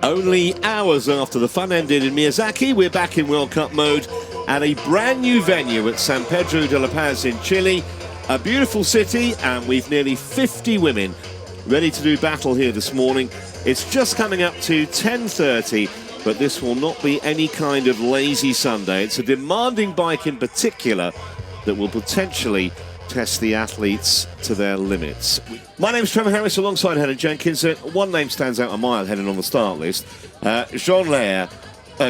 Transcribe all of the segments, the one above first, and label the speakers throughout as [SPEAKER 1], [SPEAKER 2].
[SPEAKER 1] Only hours after the fun ended in Miyazaki, we're back in World Cup mode at a brand new venue at San Pedro de la Paz in Chile. A beautiful city, and we've nearly 50 women ready to do battle here this morning. It's just coming up to 10:30, but this will not be any kind of lazy Sunday. It's a demanding bike in particular that will potentially test the athletes to their limits. My name's Trevor Harris alongside Helen Jenkins. One name stands out a mile heading on the start list. Jeanne Lehair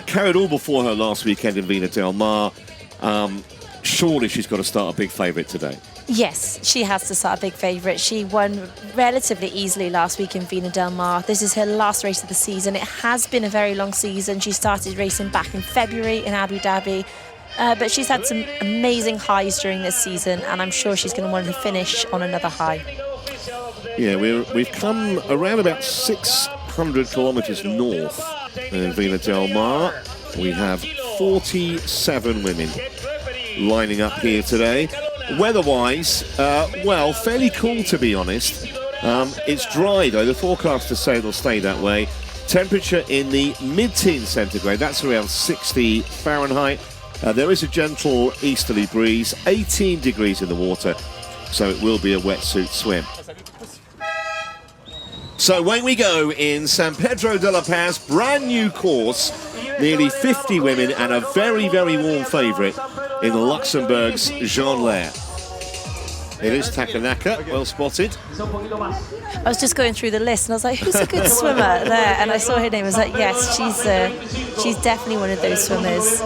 [SPEAKER 1] carried all before her last weekend in Vina del Mar. Surely she's got to start a big favourite today.
[SPEAKER 2] Yes, she has to start a big favourite. She won relatively easily last week in Vina del Mar. This is her last race of the season. It has been a very long season. She started racing back in February in Abu Dhabi. But she's had some amazing highs during this season, and I'm sure she's going to want to finish on another high.
[SPEAKER 1] Yeah, we've come around about 600 kilometres north in Vina del Mar. We have 47 women lining up here today. Weather-wise, well, fairly cool to be honest. It's dry though, the forecasters say it'll stay that way. Temperature in the mid-teens centigrade, that's around 60 Fahrenheit. There is a gentle easterly breeze, 18 degrees in the water, so it will be a wetsuit swim. So when we go in San Pedro de la Paz, brand new course, nearly 50 women and a very, very warm favourite in Luxembourg's Jeanne Lehair. It is Takanaka, well spotted.
[SPEAKER 2] I was just going through the list and I was like, who's a good swimmer there? And I saw her name, I was like, yes, she's definitely one of those swimmers.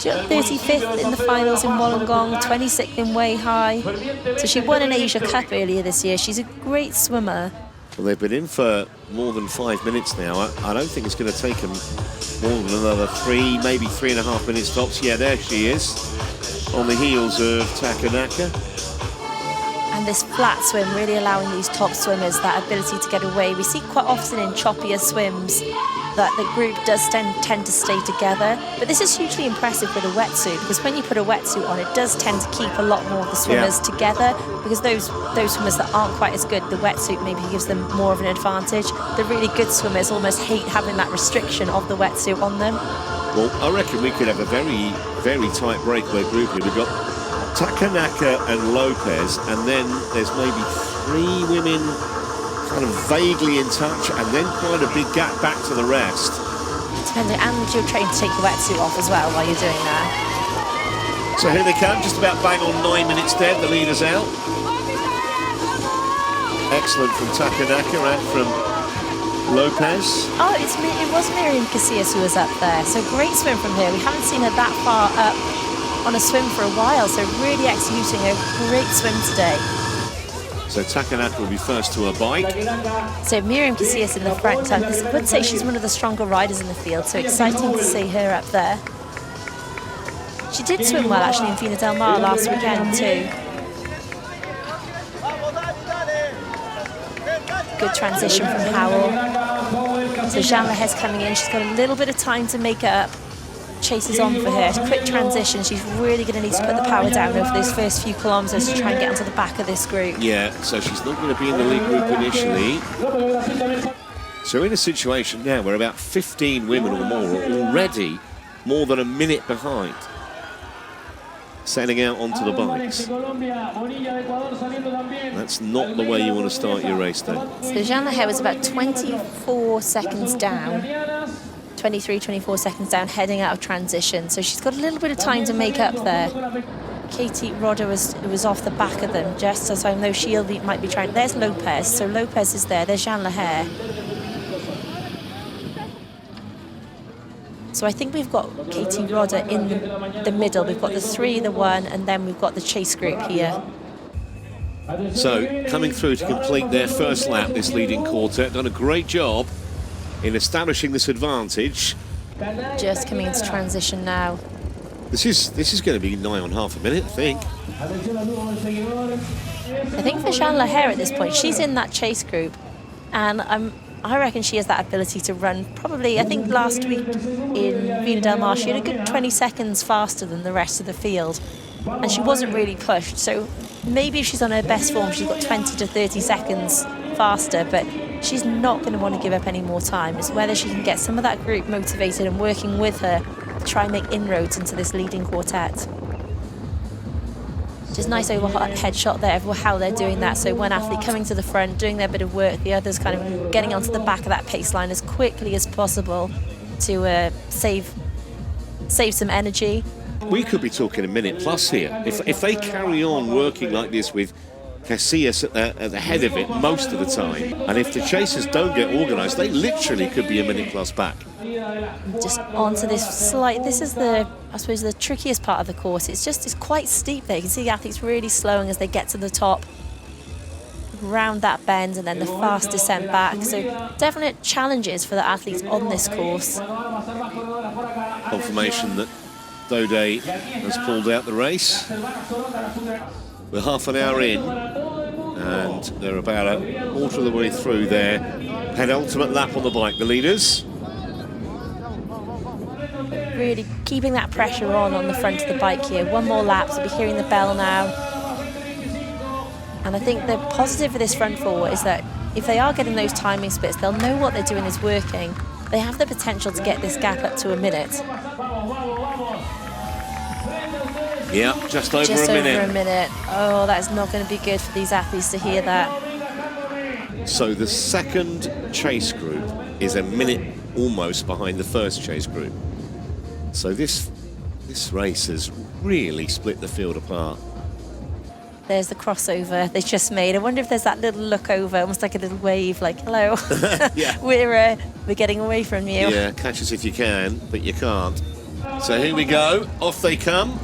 [SPEAKER 2] She got 35th in the finals in Wollongong, 26th in Weihai. So she won an Asia Cup earlier this year. She's a great swimmer.
[SPEAKER 1] Well, they've been in for more than 5 minutes now. I don't think it's going to take them more than another 3, maybe 3.5 minutes tops. Yeah, there she is, on the heels of Takanaka.
[SPEAKER 2] And this flat swim really allowing these top swimmers that ability to get away. We see quite often in choppier swims that the group does tend to stay together. But this is hugely impressive with a wetsuit, because when you put a wetsuit on, it does tend to keep a lot more of the swimmers together, because those swimmers that aren't quite as good, the wetsuit maybe gives them more of an advantage. The really good swimmers almost hate having that restriction of the wetsuit on them.
[SPEAKER 1] Well, I reckon we could have a very, very tight breakaway group here. We've got Takanaka and Lopez, and then there's maybe 3 women kind of vaguely in touch, and then quite a big gap back to the rest.
[SPEAKER 2] Depending, and you're trying to take the wetsuit off as well while you're doing that.
[SPEAKER 1] So here they come, just about bang on 9 minutes dead, the leader's out. Excellent from Takanaka and from Lopez.
[SPEAKER 2] Oh, it was Miriam Casillas who was up there, so great swim from her. We haven't seen her that far up on a swim for a while, so really executing a great swim today.
[SPEAKER 1] So Takanaka will be first to her bike.
[SPEAKER 2] So Miriam Casillas in the front. I would say she's one of the stronger riders in the field, so exciting to see her up there. She did swim well actually in Vina del Mar last weekend too. Good transition from Howell. So Jeanne Lehair's coming in, she's got a little bit of time to make it up. Chases on for her. Quick transition. She's really going to need to put the power down over those first few kilometres to try and get onto the back of this group.
[SPEAKER 1] Yeah, so she's not going to be in the lead group initially. So we're in a situation now where about 15 women or more are already more than a minute behind, setting out onto the bikes. That's not the way you want to start your race day.
[SPEAKER 2] So Jeanne Lehair was about 24 seconds down. 23, 24 seconds down, heading out of transition. So she's got a little bit of time to make up there. Katie Rodder was off the back of them, just as I know she might be trying. There's Lopez, so Lopez is there. There's Jeanne Lehair. So I think we've got Katie Rodder in the middle. We've got the 3, the 1, and then we've got the chase group here.
[SPEAKER 1] So coming through to complete their first lap, this leading quartet, done a great job in establishing this advantage.
[SPEAKER 2] Just coming into transition now.
[SPEAKER 1] This is going to be nigh on half a minute, I think.
[SPEAKER 2] I think for Jeanne Lehair at this point, she's in that chase group, and I reckon she has that ability to run probably, I think last week in Vina del Mar, she had a good 20 seconds faster than the rest of the field, and she wasn't really pushed. So maybe if she's on her best form, she's got 20 to 30 seconds faster, but she's not going to want to give up any more time. It's whether she can get some of that group motivated and working with her to try and make inroads into this leading quartet. Just nice overhead shot there of how they're doing that. So one athlete coming to the front, doing their bit of work, the others kind of getting onto the back of that pace line as quickly as possible to save some energy.
[SPEAKER 1] We could be talking a minute plus here. If they carry on working like this with Casillas at the head of it most of the time, and if the chasers don't get organised, they literally could be a minute plus back.
[SPEAKER 2] Just onto this is I suppose the trickiest part of the course. It's quite steep there. You can see the athletes really slowing as they get to the top, round that bend, and then the fast descent back. So definite challenges for the athletes on this course.
[SPEAKER 1] Confirmation that Dode has pulled out the race. We're half an hour in, and they're about a quarter of the way through their penultimate lap on the bike, the leaders.
[SPEAKER 2] Really keeping that pressure on the front of the bike here. One more lap, so we'll be hearing the bell now. And I think the positive for this front four is that if they are getting those timing splits, they'll know what they're doing is working. They have the potential to get this gap up to a minute.
[SPEAKER 1] Yeah, just over a minute.
[SPEAKER 2] Oh, that's not going to be good for these athletes to hear that.
[SPEAKER 1] So the second chase group is a minute almost behind the first chase group. So this race has really split the field apart.
[SPEAKER 2] There's the crossover they just made. I wonder if there's that little look over, almost like a little wave, like, hello,
[SPEAKER 1] yeah.
[SPEAKER 2] we're getting away from you.
[SPEAKER 1] Yeah, catch us if you can, but you can't. So here we go, off they come.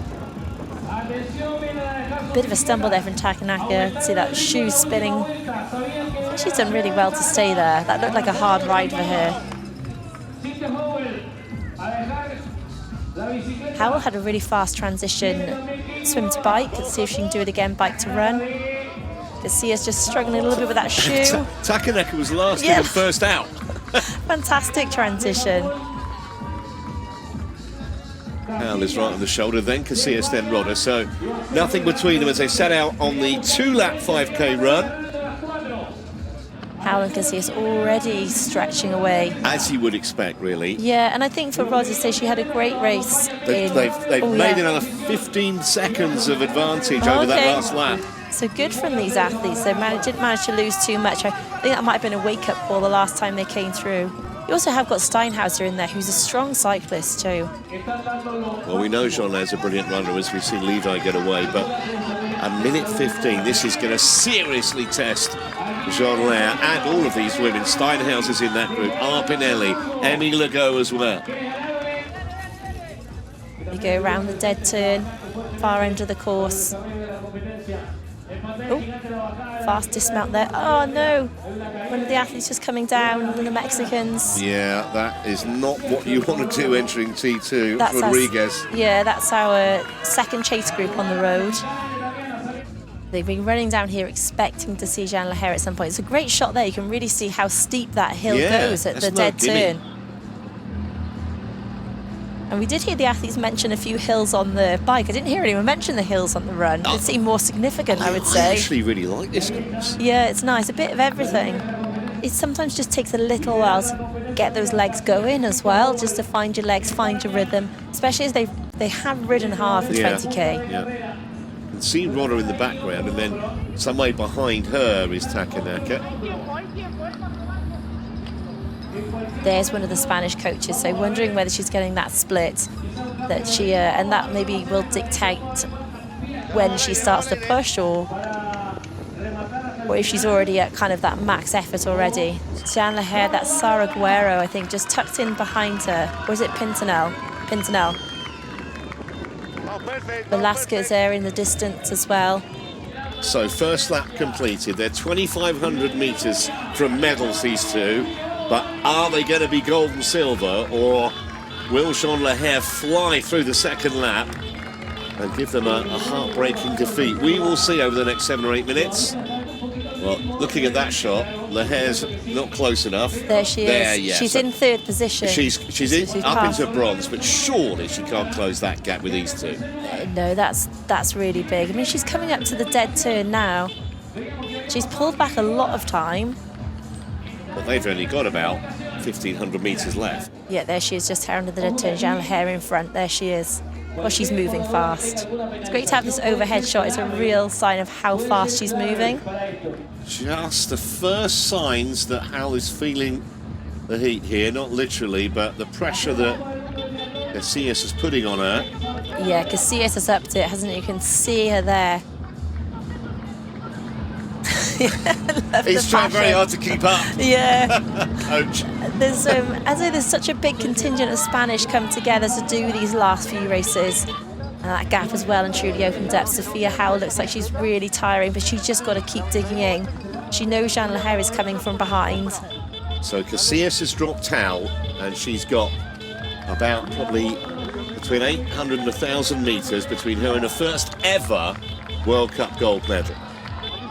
[SPEAKER 2] Bit of a stumble there from Takanaka. See that shoe spinning. I think she's done really well to stay there. That looked like a hard ride for her. Howell had a really fast transition swim to bike. Let's see if she can do it again, bike to run. Casillas just struggling a little bit with that shoe.
[SPEAKER 1] Takanaka was last in and first out.
[SPEAKER 2] Fantastic transition.
[SPEAKER 1] Howell is right on the shoulder, then Casillas, then Rodder. So nothing between them as they set out on the 2-lap 5K run.
[SPEAKER 2] Howell and Casillas already stretching away.
[SPEAKER 1] As you would expect, really.
[SPEAKER 2] Yeah, and I think for Rodder, she had a great race.
[SPEAKER 1] They've made another 15 seconds of advantage over that last lap.
[SPEAKER 2] So good from these athletes. They didn't manage to lose too much. I think that might have been a wake-up call the last time they came through. You also have got Steinhauser in there, who's a strong cyclist too.
[SPEAKER 1] Well, we know Jeanne Lehair's a brilliant runner, as we've seen Levi get away, but a minute 15, this is going to seriously test Jeanne Lehair and all of these women. Steinhauser's in that group, Arpinelli, Emmy Legault as well.
[SPEAKER 2] We go around the dead turn, far end of the course. Oh, fast dismount there. Oh no, one of the athletes just coming down, the Mexicans.
[SPEAKER 1] Yeah, that is not what you want to do entering T2, Rodriguez.
[SPEAKER 2] That's our second chase group on the road. They've been running down here expecting to see Jeanne Lehair at some point. It's a great shot there. You can really see how steep that hill goes at the dead turn. And we did hear the athletes mention a few hills on the bike. I didn't hear anyone mention the hills on the run. It seemed more significant, I would say.
[SPEAKER 1] I actually really like this course.
[SPEAKER 2] Yeah, it's nice. A bit of everything. It sometimes just takes a little while to get those legs going as well, just to find your legs, find your rhythm, especially as they have ridden hard for 20K.
[SPEAKER 1] Yeah. You can see Rodder in the background, and then some way behind her is Takanaka.
[SPEAKER 2] There's one of the Spanish coaches, so wondering whether she's getting that split, that she and that maybe will dictate when she starts to push, or if she's already at kind of that max effort already. Jeanne Lehair, that's Sara Guerrero, I think, just tucked in behind her. Or is it Pintanel? Velasquez there in the distance as well.
[SPEAKER 1] So first lap completed. They're 2,500 metres from medals, these two. But are they going to be gold and silver, or will Jeanne Lehair fly through the second lap and give them a heartbreaking defeat? We will see over the next 7 or 8 minutes. Well, looking at that shot, Lehair's not close enough.
[SPEAKER 2] There she is.
[SPEAKER 1] There, yes.
[SPEAKER 2] She's in third position.
[SPEAKER 1] She's up into bronze, but surely she can't close that gap with these two.
[SPEAKER 2] No, that's really big. I mean, she's coming up to the dead turn now. She's pulled back a lot of time.
[SPEAKER 1] But they've only got about 1,500 metres left.
[SPEAKER 2] Yeah, there she is, just her under the turn. Jeanne Lehair in front. There she is. Well, she's moving fast. It's great to have this overhead shot. It's a real sign of how fast she's moving.
[SPEAKER 1] Just the first signs that Howell is feeling the heat here, not literally, but the pressure that Casillas is putting on her.
[SPEAKER 2] Yeah, Casillas has upped it, hasn't it? You can see her there.
[SPEAKER 1] He's trying very hard to keep up.
[SPEAKER 2] Yeah.
[SPEAKER 1] Coach.
[SPEAKER 2] There's there's such a big contingent of Spanish come together to do these last few races. And that gap as well and truly opened up. Sophia Howell looks like she's really tiring, but she's just got to keep digging in. She knows Jeanne Lehair is coming from behind.
[SPEAKER 1] So Casillas has dropped Howell, and she's got about probably between 800 and 1,000 metres between her and her first ever World Cup gold medal.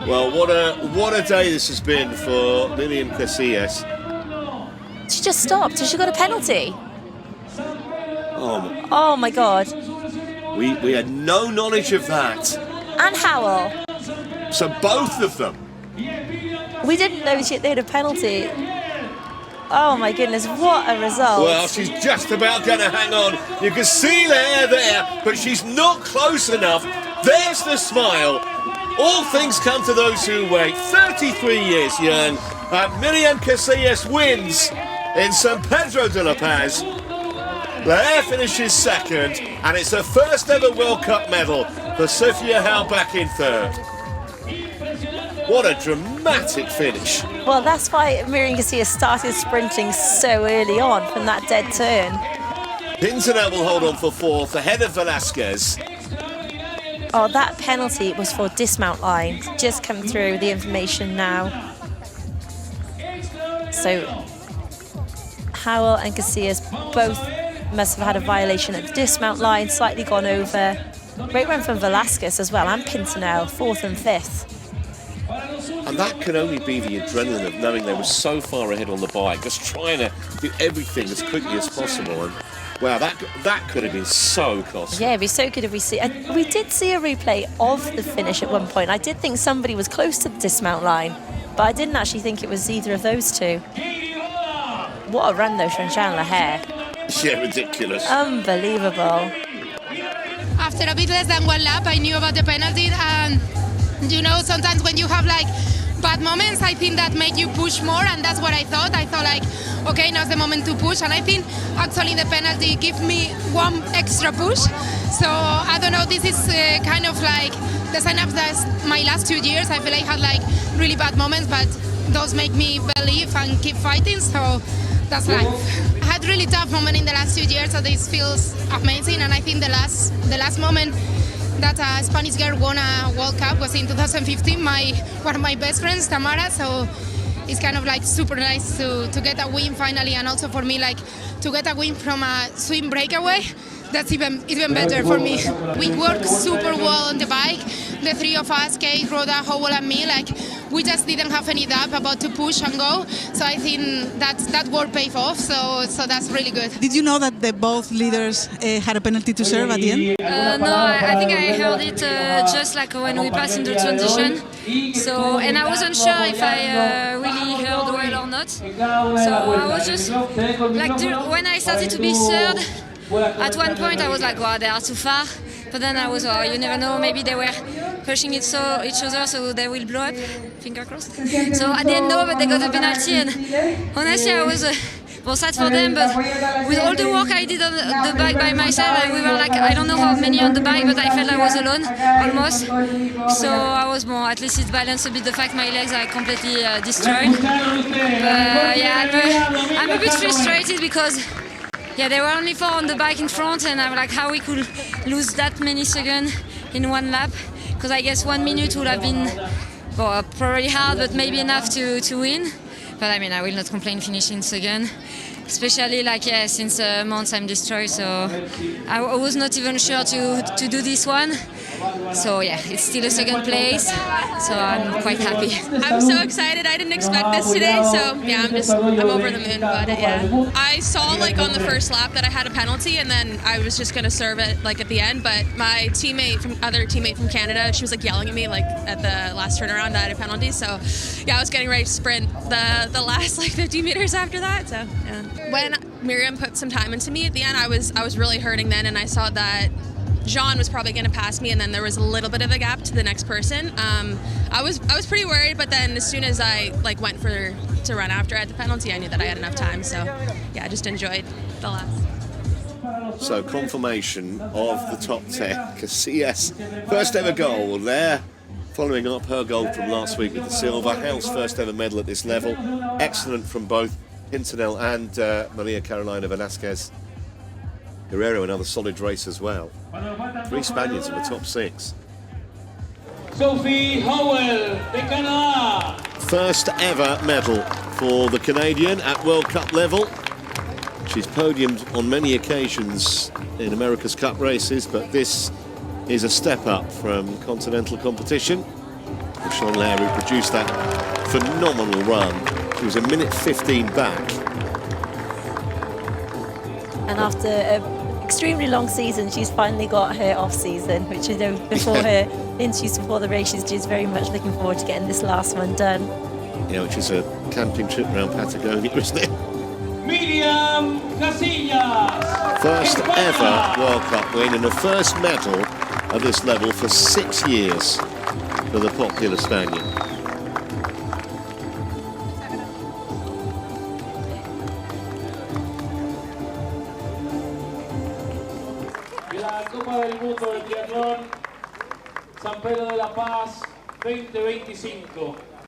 [SPEAKER 1] Well, what a day this has been for Miriam Casillas.
[SPEAKER 2] She just stopped. Has she got a penalty?
[SPEAKER 1] Oh
[SPEAKER 2] my God.
[SPEAKER 1] We had no knowledge of that.
[SPEAKER 2] And Howell.
[SPEAKER 1] So both of them.
[SPEAKER 2] We didn't know they had a penalty. Oh my goodness, what a result.
[SPEAKER 1] Well, she's just about going to hang on. You can see Lehair there, but she's not close enough. There's the smile. All things come to those who wait. 33 years young. Miriam Casillas wins in San Pedro de la Paz. Lehair finishes second, and it's her first ever World Cup medal for Sophia Howell back in third. What a dramatic finish.
[SPEAKER 2] Well, that's why Miriam Casillas started sprinting so early on from that dead turn.
[SPEAKER 1] Pintonel will hold on for fourth, ahead of Velasquez.
[SPEAKER 2] Oh, that penalty was for dismount line. Just come through the information now. So Howell and Casillas both must have had a violation at the dismount line, slightly gone over. Great run from Velasquez as well, and Pintonel, fourth and fifth.
[SPEAKER 1] And that can only be the adrenaline of knowing they were so far ahead on the bike, just trying to do everything as quickly as possible. And wow, that could have been so costly.
[SPEAKER 2] Yeah, it'd be so good if we see. And we did see a replay of the finish at one point. I did think somebody was close to the dismount line, but I didn't actually think it was either of those two. What a run though from Jeanne Lehair.
[SPEAKER 1] Yeah, ridiculous.
[SPEAKER 2] Unbelievable.
[SPEAKER 3] After a bit less than one lap, I knew about the penalty, and you know, sometimes when you have like bad moments, I think that make you push more, and that's what I thought. I thought like, okay, now's the moment to push, and I think actually the penalty gave me one extra push. So I don't know, this is kind of like the sign of my last 2 years. I feel I had like really bad moments, but those make me believe and keep fighting, so that's life. I had really tough moment in the last 2 years, so this feels amazing, and I think the last moment that a Spanish girl won a World Cup was in 2015, one of my best friends, Tamara, so it's kind of like super nice to get a win finally, and also for me like to get a win from a swim breakaway. That's even better for me. We work super well on the bike. The three of us, Kate, Rhoda, Howell and me, like we just didn't have any doubt about to push and go. So I think that work paid off, so that's really good.
[SPEAKER 4] Did you know that the both leaders had a penalty to serve at the end?
[SPEAKER 5] No, I think I heard it just like when we passed into transition. So, and I wasn't sure if I really heard well or not. So I was just like, when I started to be third, at one point I was like, wow, they are too far. But then I was, you never know, maybe they were pushing each other so they will blow up, finger crossed. So at the end, no, but they got a penalty, and honestly I was sad for them, but with all the work I did on the bike by myself, we were like, I don't know how many on the bike, but I felt I was alone, almost. So I was more, at least it balanced a bit the fact my legs are completely destroyed. Yeah, I'm a bit frustrated because there were only 4 on the bike in front, and I'm like, how we could lose that many seconds in one lap? Because I guess 1 minute would have been probably hard, but maybe enough to win. But I mean, I will not complain finishing second, especially since months I'm destroyed. So I was not even sure to do this one. So yeah, it's still a second place, so I'm quite happy.
[SPEAKER 6] I'm so excited. I didn't expect this today, so yeah, I'm over the moon about it. Yeah, I saw like on the first lap that I had a penalty, and then I was just gonna serve it like at the end. But my other teammate from Canada, she was like yelling at me like at the last turnaround that I had a penalty. So yeah, I was getting ready to sprint the last like 50 meters after that. So yeah, when Miriam put some time into me at the end, I was really hurting then, and I saw that Jeanne was probably going to pass me, and then there was a little bit of a gap to the next person. I was pretty worried, but then as soon as I like went to run after I had the penalty, I knew that I had enough time. So yeah, I just enjoyed the last.
[SPEAKER 1] So confirmation of the top 10. Casillas, first ever goal there, following up her goal from last week with the silver. Howell's first ever medal at this level. Excellent from both Pintanel and Maria Carolina Velasquez. Guerrero, another solid race as well. 3 Spaniards in the top 6.
[SPEAKER 7] Sophia Howell, de Canada.
[SPEAKER 1] First ever medal for the Canadian at World Cup level. She's podiumed on many occasions in America's Cup races, but this is a step up from continental competition. Jeanne Lehair, who produced that phenomenal run. She was a minute 15 back.
[SPEAKER 2] And after an extremely long season, she's finally got her off-season, which, you know, before her interviews before the race, she's very much looking forward to getting this last one done.
[SPEAKER 1] Yeah, which is a camping trip around Patagonia, isn't it?
[SPEAKER 7] Miriam Casillas.
[SPEAKER 1] First ever World Cup win and the first medal at this level for 6 years for the popular Spaniard.
[SPEAKER 7] La Copa del Mundo de Triatlón San Pedro de la Paz 2025.